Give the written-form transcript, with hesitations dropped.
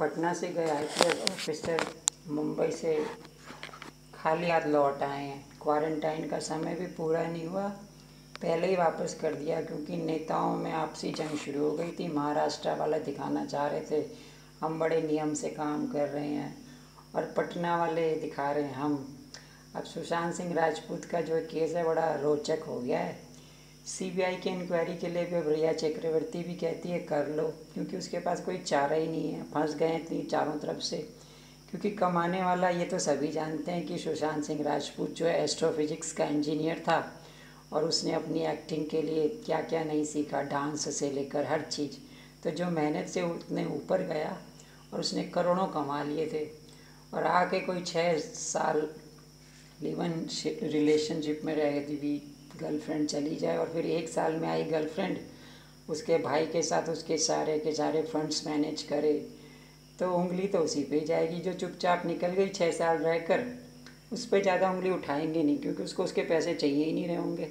पटना से गए IPS officer Mumbai से खाली हाथ लौट आए हैं। क्वारंटाइन का समय भी पूरा नहीं हुआ, पहले ही वापस कर दिया क्योंकि नेताओं में आपसी जंग शुरू हो गई थी। महाराष्ट्र वाले दिखाना चाह रहे थे हम बड़े नियम से काम कर रहे हैं, और पटना वाले दिखा रहे हैं हम। अब सुशांत सिंह राजपूत का जो केस है बड़ा रोचक हो गया है। सीबीआई की इंक्वायरी के लिए भी रिया चक्रवर्ती भी कहती है कर लो, क्योंकि उसके पास कोई चारा ही नहीं है, फंस गए इतनी चारों तरफ से। क्योंकि कमाने वाला ये तो सभी जानते हैं कि सुशांत सिंह राजपूत जो है एस्ट्रोफिजिक्स का इंजीनियर था, और उसने अपनी एक्टिंग के लिए क्या क्या नहीं सीखा, डांस से लेकर हर चीज़। तो जो मेहनत से उतने ऊपर गया और उसने करोड़ों कमा लिए थे, और आके कोई 6 साल लिवन रिलेशनशिप में रह भी गर्लफ्रेंड चली जाए, और फिर 1 साल में आई गर्लफ्रेंड उसके भाई के साथ उसके सारे फंड्स मैनेज करे, तो उंगली तो उसी पे ही जाएगी। जो चुपचाप निकल गई 6 साल रहकर, उस पर ज़्यादा उंगली उठाएंगे नहीं, क्योंकि उसको उसके पैसे चाहिए ही नहीं रहे होंगे।